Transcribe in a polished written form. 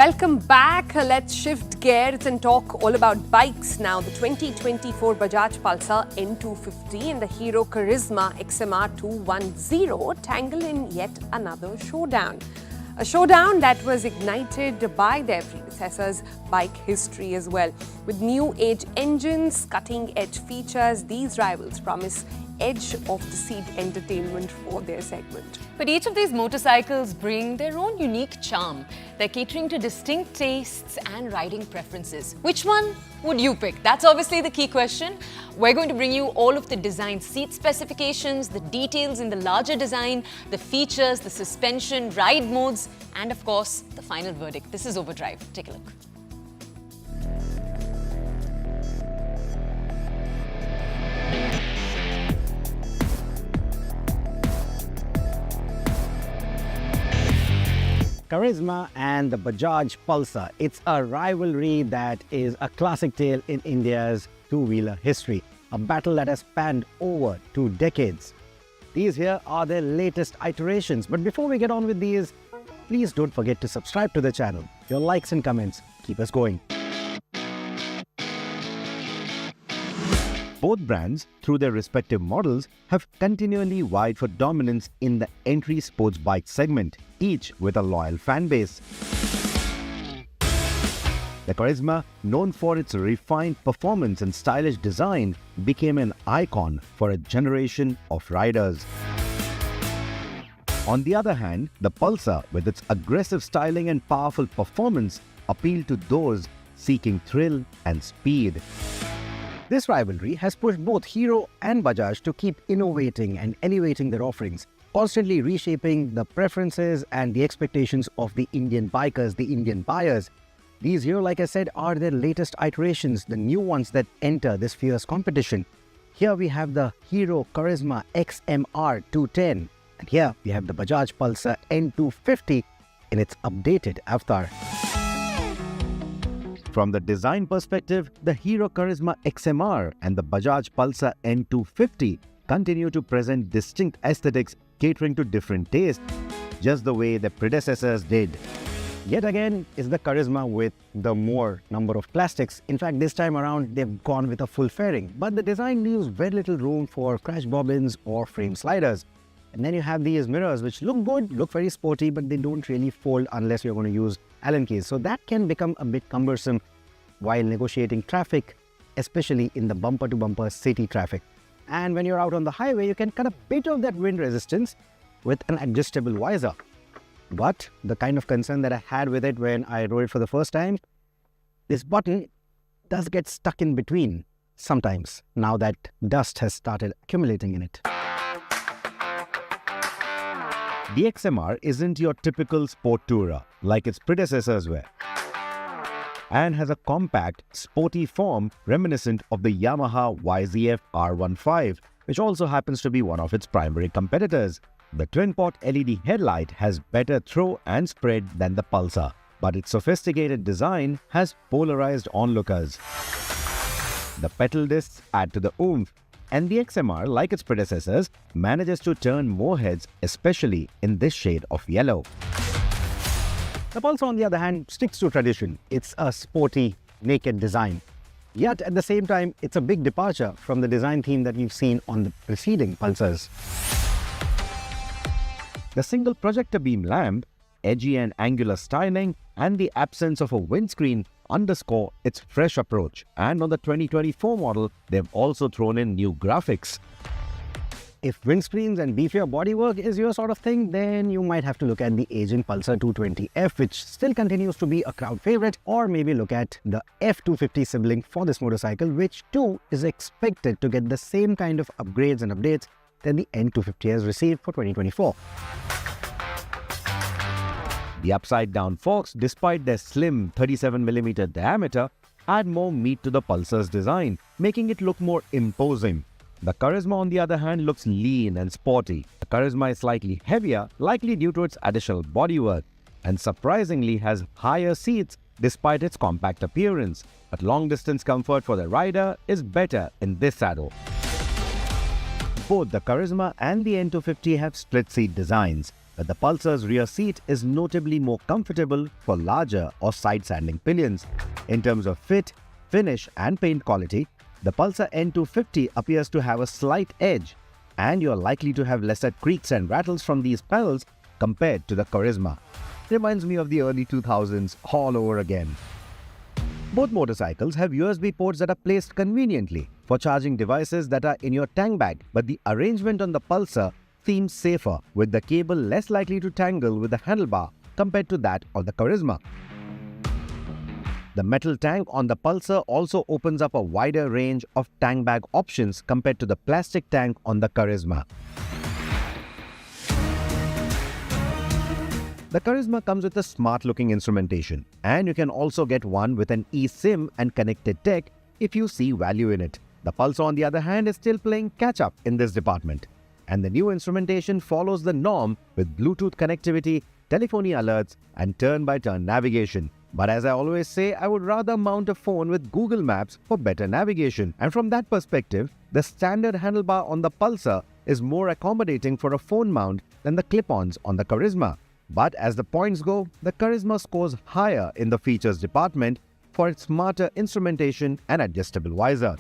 Welcome back. Let's shift gears and talk all about bikes now. The 2024 Bajaj Pulsar N250 and the Hero Karizma XMR 210 tangle in yet another showdown. A showdown that was ignited by their predecessors' bike history as well. With new age engines, cutting edge features, these rivals promise edge of the seat entertainment for their segment. But each of these motorcycles bring their own unique charm. They're catering to distinct tastes and riding preferences. Which one would you pick? That's obviously the key question. We're going to bring you all of the design seat specifications, the details in the larger design, the features, the suspension, ride modes, and of course, the final verdict. This is Overdrive. Take a look. Karizma and the Bajaj Pulsar. It's a rivalry that is a classic tale in India's two-wheeler history. A battle that has spanned over 2 decades. These here are their latest iterations. But before we get on with these, please don't forget to subscribe to the channel. Your likes and comments keep us going. Both brands, through their respective models, have continually vied for dominance in the entry sports bike segment, each with a loyal fan base. The Karizma, known for its refined performance and stylish design, became an icon for a generation of riders. On the other hand, the Pulsar, with its aggressive styling and powerful performance, appealed to those seeking thrill and speed. This rivalry has pushed both Hero and Bajaj to keep innovating and elevating their offerings, constantly reshaping the preferences and the expectations of the Indian bikers, the Indian buyers. These here, like I said, are their latest iterations, the new ones that enter this fierce competition. Here we have the Hero Karizma XMR 210, and here we have the Bajaj Pulsar N250 in its updated avatar. From the design perspective, the Hero Karizma XMR and the Bajaj Pulsar N250 continue to present distinct aesthetics catering to different tastes, just the way their predecessors did. Yet again is the Karizma with the more number of plastics. In fact, this time around they've gone with a full fairing, but the design leaves very little room for crash bobbins or frame sliders. And then you have these mirrors which look good, look very sporty, but they don't really fold unless you're going to use Allen keys. So that can become a bit cumbersome while negotiating traffic, especially in the bumper-to-bumper city traffic. And when you're out on the highway, you can cut a bit of that wind resistance with an adjustable visor. But the kind of concern that I had with it when I rode it for the first time, this button does get stuck in between sometimes, now that dust has started accumulating in it. The XMR isn't your typical sport tourer like its predecessors were, and has a compact, sporty form reminiscent of the Yamaha YZF R15, which also happens to be one of its primary competitors. The twin-pot LED headlight has better throw and spread than the Pulsar, but its sophisticated design has polarized onlookers. The pedal discs add to the oomph, and the XMR, like its predecessors, manages to turn more heads, especially in this shade of yellow. The Pulsar, on the other hand, sticks to tradition. It's a sporty, naked design. Yet, at the same time, it's a big departure from the design theme that we've seen on the preceding Pulsars. The single projector beam lamp, edgy and angular styling, and the absence of a windscreen underscore its fresh approach. And on the 2024 model, they've also thrown in new graphics. If windscreens and beefier bodywork is your sort of thing, then you might have to look at the aging Pulsar 220F, which still continues to be a crowd favorite, or maybe look at the F250 sibling for this motorcycle, which too is expected to get the same kind of upgrades and updates that the N250 has received for 2024. The upside-down forks, despite their slim 37mm diameter, add more meat to the Pulsar's design, making it look more imposing. The Karizma, on the other hand, looks lean and sporty. The Karizma is slightly heavier, likely due to its additional bodywork, and surprisingly has higher seats despite its compact appearance. But long-distance comfort for the rider is better in this saddle. Both the Karizma and the N250 have split-seat designs. but the Pulsar's rear seat is notably more comfortable for larger or side-standing pillions. In terms of fit, finish and paint quality, the Pulsar N250 appears to have a slight edge, and you're likely to have lesser creaks and rattles from these pedals compared to the Karizma. Reminds me of the early 2000s all over again. Both motorcycles have USB ports that are placed conveniently for charging devices that are in your tank bag, but the arrangement on the Pulsar seems safer, with the cable less likely to tangle with the handlebar compared to that of the Karizma. The metal tank on the Pulsar also opens up a wider range of tank bag options compared to the plastic tank on the Karizma. The Karizma comes with a smart-looking instrumentation, and you can also get one with an eSIM and connected tech if you see value in it. The Pulsar, on the other hand, is still playing catch-up in this department, and the new instrumentation follows the norm with Bluetooth connectivity, telephony alerts, and turn-by-turn navigation. But as I always say, I would rather mount a phone with Google Maps for better navigation, and from that perspective, the standard handlebar on the Pulsar is more accommodating for a phone mount than the clip-ons on the Karizma. But as the points go, the Karizma scores higher in the features department for its smarter instrumentation and adjustable visor.